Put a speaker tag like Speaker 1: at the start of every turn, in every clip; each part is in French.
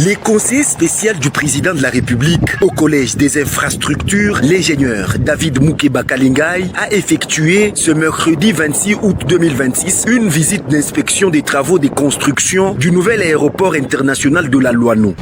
Speaker 1: Les conseillers spéciaux du président de la République au Collège des infrastructures, l'ingénieur David Moukeba Kalingai a effectué ce mercredi 26 août 2026 une visite d'inspection des travaux de construction du nouvel aéroport international de la Loano.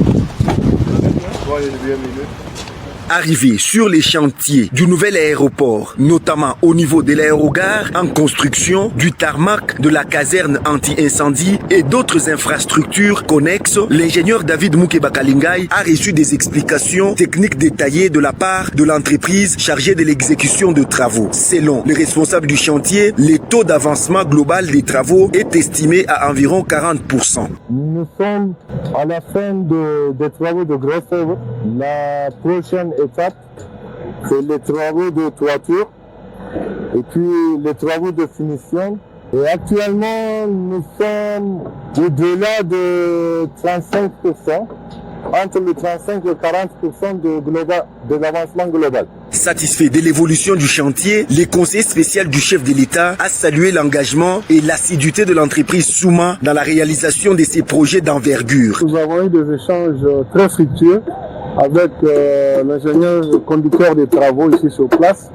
Speaker 1: Arrivé sur les chantiers du nouvel aéroport, notamment au niveau de l'aérogare en construction, du tarmac, de la caserne anti-incendie et d'autres infrastructures connexes, l'ingénieur David Moukeba Kalingai a reçu des explications techniques détaillées de la part de l'entreprise chargée de l'exécution de travaux. Selon les responsables du chantier, le taux d'avancement global des travaux est estimé à environ 40%.
Speaker 2: Nous sommes à la fin des travaux de grosse œuvre. La prochaine étape, c'est les travaux de toiture et puis les travaux de finition. Et actuellement, nous sommes au-delà de 35%, entre le 35 et 40% de l'avancement global.
Speaker 1: Satisfait de l'évolution du chantier, le conseiller spécial du chef de l'État a salué l'engagement et l'assiduité de l'entreprise Souma dans la réalisation de ces projets d'envergure.
Speaker 2: Nous avons eu des échanges très fructueux avec l'ingénieur conducteur des travaux ici sur place.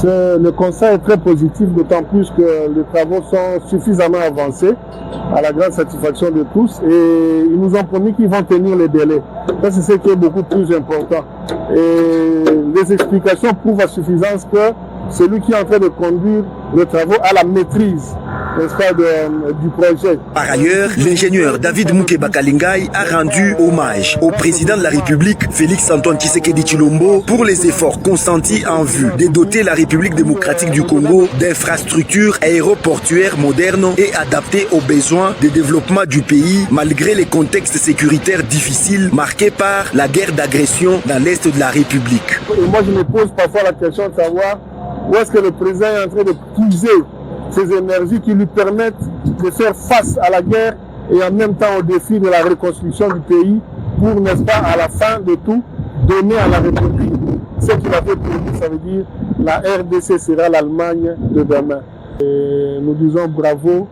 Speaker 2: Le conseil est très positif, d'autant plus que les travaux sont suffisamment avancés à la grande satisfaction de tous et ils nous ont promis qu'ils vont tenir les délais. Ça, c'est ce qui est beaucoup plus important. Et les explications prouvent à suffisance que celui qui est en train de conduire les travaux a la maîtrise, n'est-ce pas, du projet.
Speaker 1: Par ailleurs, l'ingénieur David Moukeba Kalingai a rendu hommage au président de la République, Félix-Antoine Tshisekedi Tshilombo, pour les efforts consentis en vue de doter la République démocratique du Congo d'infrastructures aéroportuaires modernes et adaptées aux besoins de développement du pays, malgré les contextes sécuritaires difficiles marqués par la guerre d'agression dans l'Est de la République.
Speaker 2: Et moi, je me pose parfois la question de savoir où est-ce que le président est en train de puiser ces énergies qui lui permettent de faire face à la guerre et en même temps au défi de la reconstruction du pays pour, n'est-ce pas, à la fin de tout, donner à la République ce qu'il avait promis, ça veut dire la RDC sera l'Allemagne de demain. Et nous disons bravo,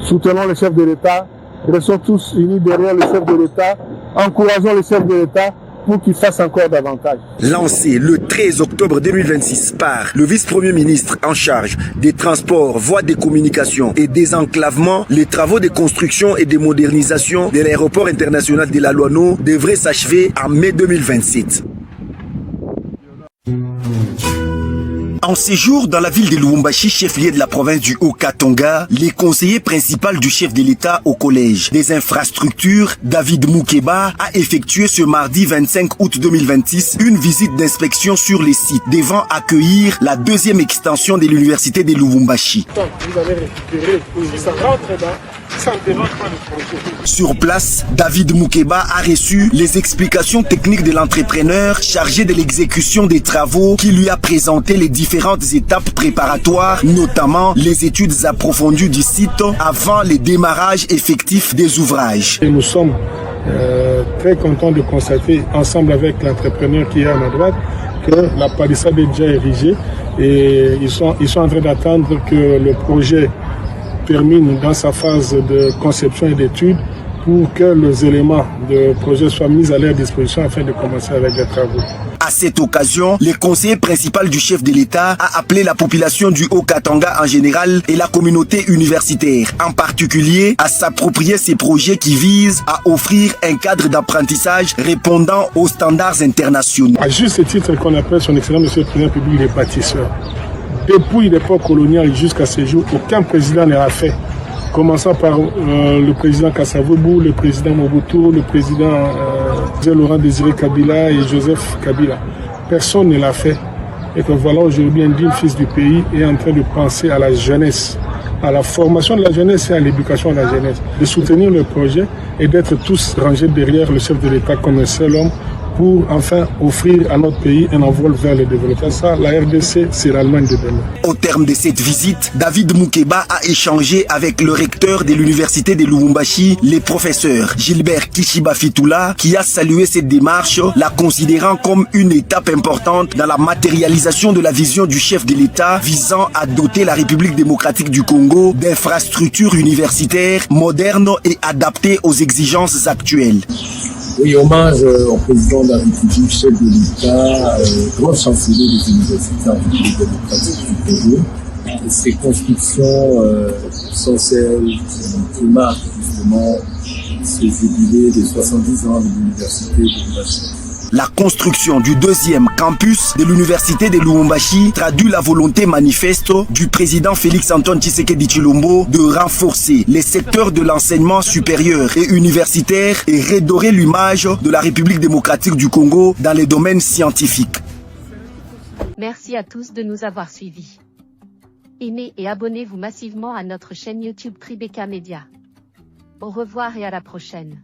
Speaker 2: soutenons le chef de l'État, restons tous unis derrière le chef de l'État, encourageons le chef de l'État pour qu'il fasse encore davantage.
Speaker 1: Lancé le 13 octobre 2026 par le vice-premier ministre en charge des transports, voies de communication et des enclavements, les travaux de construction et de modernisation de l'aéroport international de la Loano devraient s'achever en mai 2027. En séjour dans la ville de Lubumbashi, chef-lieu de la province du Haut-Katanga, les conseillers principaux du chef de l'État au collège des infrastructures, David Moukeba, a effectué ce mardi 25 août 2026 une visite d'inspection sur les sites devant accueillir la deuxième extension de l'université de Lubumbashi.
Speaker 2: Vous avez récupéré, ça rentre dedans.
Speaker 1: Sur place, David Moukeba a reçu les explications techniques de l'entrepreneur chargé de l'exécution des travaux qui lui a présenté les différents différentes étapes préparatoires, notamment les études approfondies du site avant le démarrage effectif des ouvrages.
Speaker 2: Et nous sommes très contents de constater, ensemble avec l'entrepreneur qui est à ma droite, que la palissade est déjà érigée et ils sont en train d'attendre que le projet termine dans sa phase de conception et d'étude pour que les éléments de projet soient mis à leur disposition afin de commencer avec les travaux.
Speaker 1: À cette occasion, le conseiller principal du chef de l'État a appelé la population du Haut-Katanga en général et la communauté universitaire en particulier à s'approprier ces projets qui visent à offrir un cadre d'apprentissage répondant aux standards internationaux.
Speaker 2: À juste titre qu'on appelle son excellent monsieur le président public les bâtisseurs. Depuis l'époque coloniale jusqu'à ce jour, aucun président ne l'a fait. Commençant par le président Kassavoubou, le président Mobutu, le président Laurent Désiré Kabila et Joseph Kabila. Personne ne l'a fait. Et que voilà aujourd'hui un digne fils du pays est en train de penser à la jeunesse, à la formation de la jeunesse et à l'éducation de la jeunesse, de soutenir le projet et d'être tous rangés derrière le chef de l'État comme un seul homme pour enfin offrir à notre pays un envol vers le développement. Ça, la RDC, c'est l'Allemagne de demain.
Speaker 1: Au terme de cette visite, David Moukeba a échangé avec le recteur de l'université de Lubumbashi, le professeur Gilbert Kishiba Fitoula, qui a salué cette démarche, la considérant comme une étape importante dans la matérialisation de la vision du chef de l'État visant à doter la République démocratique du Congo d'infrastructures universitaires modernes et adaptées aux exigences actuelles.
Speaker 3: Oui, hommage au président de la République, chef de l'État, grand chancelier des universités en République démocratique du Congo. Et ces constructions sont celles qui marquent justement ce jubilé des 70 ans de l'université de Lubumbashi.
Speaker 1: La construction du deuxième campus de l'université de Lubumbashi traduit la volonté manifeste du président Félix-Antoine Tshisekedi Tshilombo de renforcer les secteurs de l'enseignement supérieur et universitaire et redorer l'image de la République démocratique du Congo dans les domaines scientifiques.
Speaker 4: Merci à tous de nous avoir suivis. Aimez et abonnez-vous massivement à notre chaîne YouTube Tribeca Media. Au revoir et à la prochaine.